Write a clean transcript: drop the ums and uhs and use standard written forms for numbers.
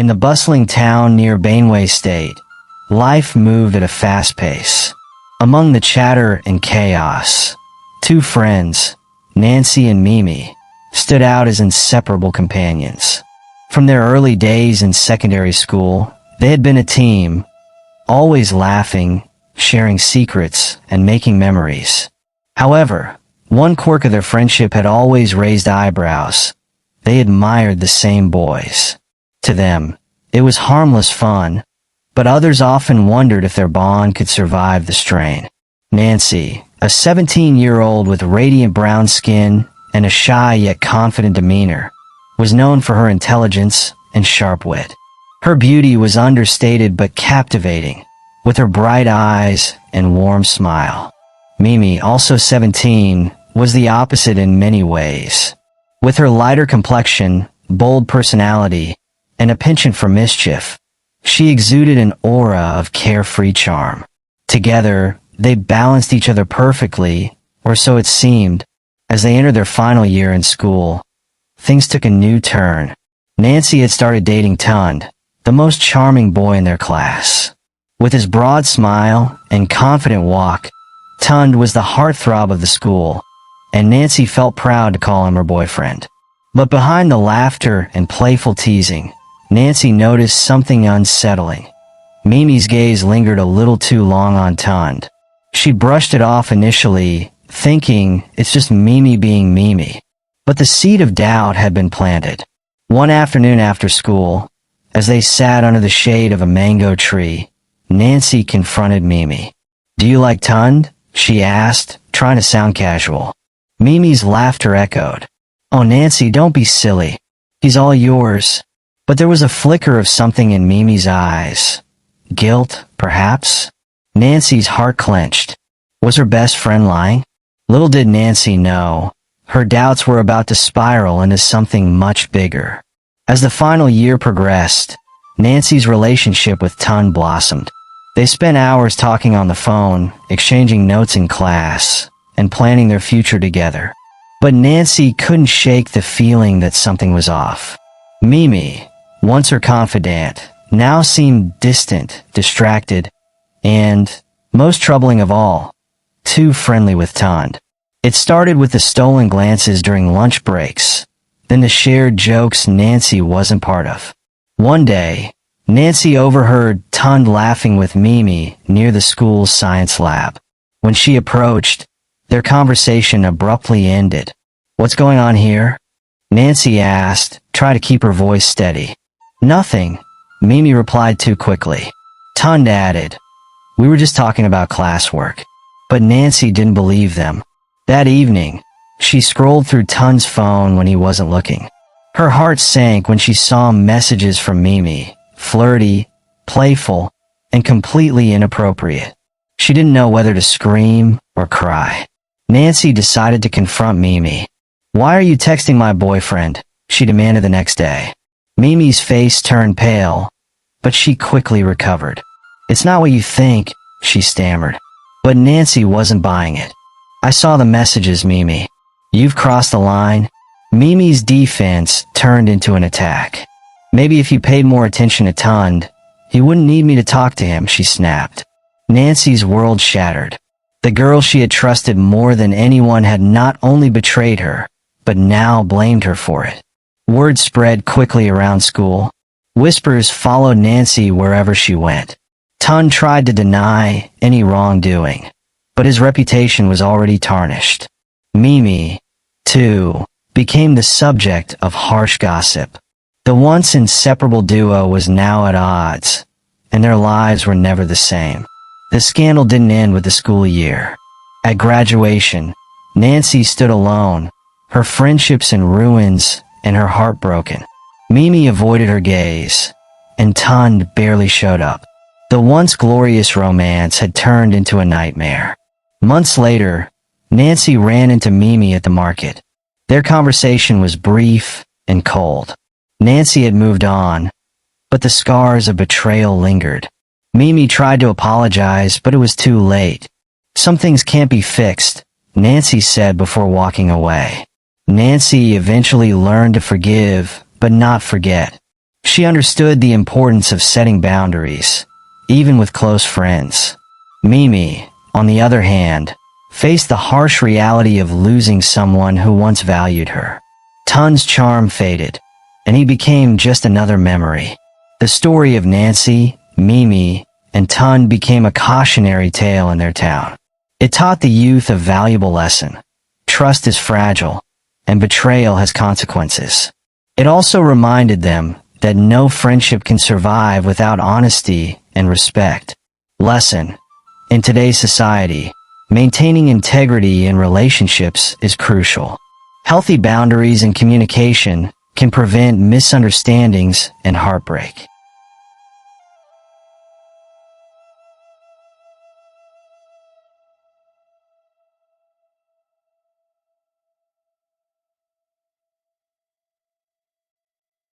In the bustling town near Benue State, life moved at a fast pace. Among the chatter and chaos, two friends, Nancy and Mimi, stood out as inseparable companions. From their early days in secondary school, they had been a team, always laughing, sharing secrets, and making memories. However, one quirk of their friendship had always raised eyebrows. They admired the same boys. To them, it was harmless fun, but others often wondered if their bond could survive the strain. Nancy, a 17-year-old with radiant brown skin and a shy yet confident demeanor, was known for her intelligence and sharp wit. Her beauty was understated but captivating, with her bright eyes and warm smile. Mimi, also 17, was the opposite in many ways. With her lighter complexion, bold personality, and a penchant for mischief, she exuded an aura of carefree charm. Together, they balanced each other perfectly, or so it seemed. As they entered their final year in school, things took a new turn. Nancy had started dating Tunde, the most charming boy in their class. With his broad smile and confident walk, Tunde was the heartthrob of the school, and Nancy felt proud to call him her boyfriend. But behind the laughter and playful teasing, Nancy noticed something unsettling. Mimi's gaze lingered a little too long on Tunde. She brushed it off initially, thinking it's just Mimi being Mimi. But the seed of doubt had been planted. One afternoon after school, as they sat under the shade of a mango tree, Nancy confronted Mimi. "Do you like Tunde?" she asked, trying to sound casual. Mimi's laughter echoed. "Oh, Nancy, don't be silly. He's all yours." But there was a flicker of something in Mimi's eyes. Guilt, perhaps? Nancy's heart clenched. Was her best friend lying? Little did Nancy know, her doubts were about to spiral into something much bigger. As the final year progressed, Nancy's relationship with Tunde blossomed. They spent hours talking on the phone, exchanging notes in class, and planning their future together. But Nancy couldn't shake the feeling that something was off. Mimi, once her confidant, now seemed distant, distracted, and, most troubling of all, too friendly with Tunde. It started with the stolen glances during lunch breaks, then the shared jokes Nancy wasn't part of. One day, Nancy overheard Tunde laughing with Mimi near the school's science lab. When she approached, their conversation abruptly ended. "What's going on here?" Nancy asked, trying to keep her voice steady. "Nothing," Mimi replied too quickly. Tunde added, "We were just talking about classwork." But Nancy didn't believe them. That evening, she scrolled through Tunde's phone when he wasn't looking. Her heart sank when she saw messages from Mimi, flirty, playful, and completely inappropriate. She didn't know whether to scream or cry. Nancy decided to confront Mimi. "Why are you texting my boyfriend?" she demanded the next day. Mimi's face turned pale, but she quickly recovered. "It's not what you think," she stammered. But Nancy wasn't buying it. "I saw the messages, Mimi. You've crossed the line." Mimi's defense turned into an attack. "Maybe if you paid more attention to Tunde, he wouldn't need me to talk to him," she snapped. Nancy's world shattered. The girl she had trusted more than anyone had not only betrayed her, but now blamed her for it. Word spread quickly around school. Whispers followed Nancy wherever she went. Tunde tried to deny any wrongdoing, but his reputation was already tarnished. Mimi, too, became the subject of harsh gossip. The once inseparable duo was now at odds, and their lives were never the same. The scandal didn't end with the school year. At graduation, Nancy stood alone, her friendships in ruins and her heart broken. Mimi avoided her gaze, and Tunde barely showed up. The once glorious romance had turned into a nightmare. Months later, Nancy ran into Mimi at the market. Their conversation was brief and cold. Nancy had moved on, but the scars of betrayal lingered. Mimi tried to apologize, but it was too late. "Some things can't be fixed," Nancy said before walking away. Nancy eventually learned to forgive, but not forget. She understood the importance of setting boundaries, even with close friends. Mimi, on the other hand, faced the harsh reality of losing someone who once valued her. Tunde's charm faded, and he became just another memory. The story of Nancy, Mimi, and Tunde became a cautionary tale in their town. It taught the youth a valuable lesson. Trust is fragile, and betrayal has consequences. It also reminded them that no friendship can survive without honesty and respect. Lesson: in today's society, maintaining integrity in relationships is crucial. Healthy boundaries and communication can prevent misunderstandings and heartbreak.